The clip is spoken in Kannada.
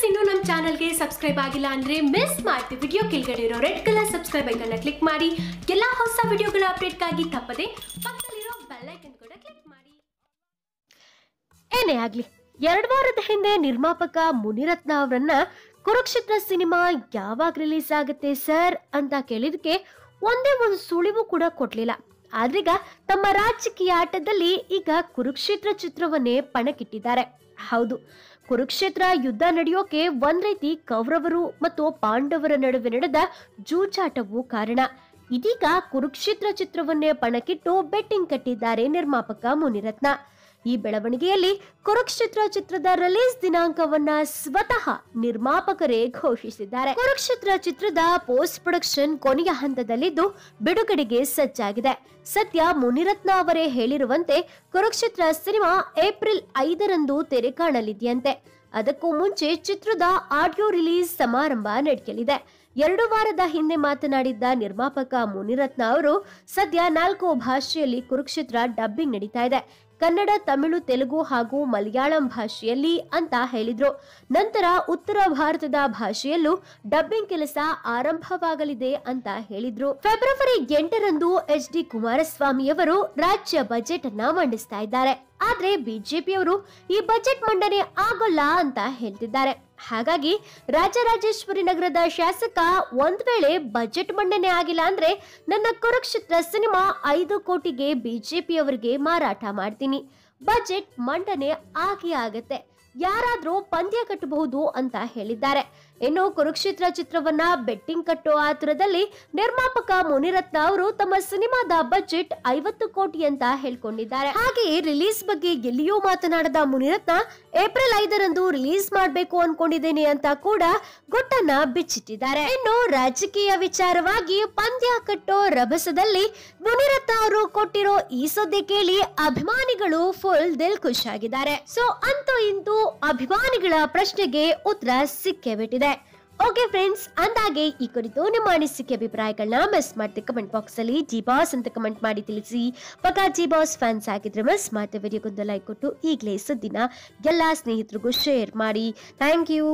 ಇನ್ನೂ ನಮ್ಮ ಚಾನಲ್ಗೆ ಸಬ್ಸ್ಕ್ರೈಬ್ ಆಗಿಲ್ಲ ಅಂದ್ರೆ ಮಿಸ್ ಮಾಡ್ತಿ ವಿಡಿಯೋ ಕೆಳಗಡೆ ಇರೋ red colour subscribe icon click ಮಾಡಿ ಎಲ್ಲ ಹೊಸ ವಿಡಿಯೋಗಳ ಅಪ್ಡೇಟ್ಗಾಗಿ ತಪ್ಪದೆ ಪಕ್ಕದಲ್ಲಿರೋ ಬೆಲ್ ಐಕನ್ ಕೂಡ ಕ್ಲಿಕ್ ಮಾಡಿ. ಏನೇ ಆಗ್ಲಿ 2 ವಾರದ ಹಿಂದೆ ನಿರ್ಮಾಪಕ ಮುನಿರತ್ನ ಅವರನ್ನ ಕುರುಕ್ಷೇತ್ರ ಸಿನಿಮಾ ಯಾವಾಗ ರಿಲೀಸ್ ಆಗುತ್ತೆ ಸರ್ ಅಂತ ಕೇಳಿದಕ್ಕೆ ಒಂದೇ ಒಂದು ಸುಳಿವು ಕೂಡ ಕೊಡ್ಲಿಲ್ಲ. ಆದ್ರೀಗ ತಮ್ಮ ರಾಜಕೀಯ ಆಟದಲ್ಲಿ ಈಗ ಕುರುಕ್ಷೇತ್ರ ಚಿತ್ರವನ್ನೇ ಪಣಕ್ಕಿಟ್ಟಿದ್ದಾರೆ. ಹೌದು, ಕುರುಕ್ಷೇತ್ರ ಯುದ್ಧ ನಡೆಯೋಕೆ ಒಂದ್ ರೀತಿ ಕೌರವರು ಮತ್ತು ಪಾಂಡವರ ನಡುವೆ ನಡೆದ ಜೂಜಾಟವು ಕಾರಣ. ಇದೀಗ ಕುರುಕ್ಷೇತ್ರ ಚಿತ್ರವನ್ನೇ ಪಣಕ್ಕಿಟ್ಟು ಬೆಟ್ಟಿಂಗ್ ಕಟ್ಟಿದ್ದಾರೆ ನಿರ್ಮಾಪಕ ಮುನಿರತ್ನ. ಈ ಬೆಳವಣಿಗೆಯಲ್ಲಿ ಕುರುಕ್ಷೇತ್ರ ಚಿತ್ರದ ರಿಲೀಸ್ ದಿನಾಂಕವನ್ನ ಸ್ವತಃ ನಿರ್ಮಾಪಕರೇ ಘೋಷಿಸಿದ್ದಾರೆ. ಕುರುಕ್ಷೇತ್ರ ಚಿತ್ರದ ಪೋಸ್ಟ್ ಪ್ರೊಡಕ್ಷನ್ ಕೊನೆಯ ಹಂತದಲ್ಲಿದ್ದು ಬಿಡುಗಡೆಗೆ ಸಜ್ಜಾಗಿದೆ. ಸದ್ಯ ಮುನಿರತ್ನ ಅವರೇ ಹೇಳಿರುವಂತೆ ಕುರುಕ್ಷೇತ್ರ ಸಿನಿಮಾ ಏಪ್ರಿಲ್ 5ರಂದು ತೆರೆ ಕಾಣಲಿದೆಯಂತೆ. ಅದಕ್ಕೂ ಮುಂಚೆ ಚಿತ್ರದ ಆಡಿಯೋ ರಿಲೀಸ್ ಸಮಾರಂಭ ನಡೆಯಲಿದೆ. 2 ವಾರದ ಹಿಂದೆ ಮಾತನಾಡಿದ್ದ ನಿರ್ಮಾಪಕ ಮುನಿರತ್ನ ಅವರು ಸದ್ಯ 4 ಭಾಷೆಯಲ್ಲಿ ಕುರುಕ್ಷೇತ್ರ ಡಬ್ಬಿಂಗ್ ನಡೀತಾ ಇದೆ. ಕನ್ನಡ, ತಮಿಳು, ತೆಲುಗು ಹಾಗೂ ಮಲಯಾಳಂ ಭಾಷೆಯಲ್ಲಿ ಅಂತ ಹೇಳಿದ್ರು. ನಂತರ ಉತ್ತರ ಭಾರತದ ಭಾಷೆಯಲ್ಲೂ ಡಬ್ಬಿಂಗ್ ಕೆಲಸ ಆರಂಭವಾಗಲಿದೆ ಅಂತ ಹೇಳಿದ್ರು. ಫೆಬ್ರವರಿ 8ರಂದು HD ಕುಮಾರಸ್ವಾಮಿ ಅವರು ರಾಜ್ಯ ಬಜೆಟ್ ಅನ್ನ ಮಂಡಿಸ್ತಾ ಇದ್ದಾರೆ. ಆದ್ರೆ ಬಿಜೆಪಿಯವರು ಈ ಬಜೆಟ್ ಮಂಡನೆ ಆಗೋಲ್ಲ ಅಂತ ಹೇಳ್ತಿದ್ದಾರೆ. ಹಾಗಾಗಿ ರಾಜರಾಜೇಶ್ವರಿ ನಗರದ ಶಾಸಕ ಒಂದ್ ವೇಳೆ ಬಜೆಟ್ ಮಂಡನೆ ಆಗಿಲ್ಲ ಅಂದ್ರೆ ನನ್ನ ಕುರುಕ್ಷೇತ್ರ ಸಿನಿಮಾ 5 ಕೋಟಿಗೆ ಬಿಜೆಪಿಯವರಿಗೆ ಮಾರಾಟ ಮಾಡ್ತೀನಿ, ಬಜೆಟ್ ಮಂಡನೆ ಆಗೇ ಆಗತ್ತೆ, ಯಾರಾದ್ರೂ ಪಂದ್ಯ ಕಟ್ಟಬಹುದು ಅಂತ ಹೇಳಿದ್ದಾರೆ. ಇನ್ನು ಕುರುಕ್ಷೇತ್ರ ಚಿತ್ರವನ್ನ ಬೆಟ್ಟಿಂಗ್ ಕಟ್ಟೋ ಆತುರದಲ್ಲಿ ನಿರ್ಮಾಪಕ ಮುನಿರತ್ನ ಅವರು ತಮ್ಮ ಸಿನಿಮಾದ ಬಜೆಟ್ 50 ಕೋಟಿ ಅಂತ ಹೇಳ್ಕೊಂಡಿದ್ದಾರೆ. ಹಾಗೆಯೇ ರಿಲೀಸ್ ಬಗ್ಗೆ ಎಲ್ಲಿಯೂ ಮಾತನಾಡದ ಮುನಿರತ್ನ ಏಪ್ರಿಲ್ 5ರಂದು ರಿಲೀಸ್ ಮಾಡ್ಬೇಕು ಅನ್ಕೊಂಡಿದ್ದೇನೆ ಅಂತ ಕೂಡ ಗುಟ್ಟನ್ನ ಬಿಚ್ಚಿಟ್ಟಿದ್ದಾರೆ. ಇನ್ನು ರಾಜಕೀಯ ವಿಚಾರವಾಗಿ ಪಂದ್ಯ ಕಟ್ಟೋ ರಭಸದಲ್ಲಿ ಮುನಿರತ್ನ ಅವರು ಕೊಟ್ಟಿರೋ ಈ ಸುದ್ದಿ ಕೇಳಿ ಅಭಿಮಾನಿಗಳು ಫುಲ್ ದಿಲ್ ಖುಷ್ ಆಗಿದ್ದಾರೆ. ಸೊ ಅಂತೂ ಇಂತೂ ಅಭಿಮಾನಿಗಳ ಪ್ರಶ್ನೆಗೆ ಉತ್ತರ ಸಿಕ್ಕೇ ಬಿಟ್ಟಿದೆ. ಓಕೆ ಫ್ರೆಂಡ್ಸ್, ಅಂದಾಗೆ ಈ ಕುರಿತು ನಿಮ್ಮ ಅನಿಸಿಕೆ ಅಭಿಪ್ರಾಯಗಳನ್ನ ಮಿಸ್ ಮಾಡ್ತಿ ಕಮೆಂಟ್ ಬಾಕ್ಸ್ ಅಲ್ಲಿ ಜಿ ಬಾಸ್ ಅಂತ ಕಮೆಂಟ್ ಮಾಡಿ ತಿಳಿಸಿ. ಪಕ್ಕಾ ಜಿ ಬಾಸ್ ಫ್ಯಾನ್ಸ್ ಆಗಿದ್ರೆ ಮಿಸ್ ಮಾಡ್ತಾ ವಿಡಿಯೋಗೊಂದು ಲೈಕ್ ಕೊಟ್ಟು ಈಗಲೇ ಸುದ್ದಿನ ಎಲ್ಲಾ ಸ್ನೇಹಿತರಿಗೂ ಶೇರ್ ಮಾಡಿ. Thank you.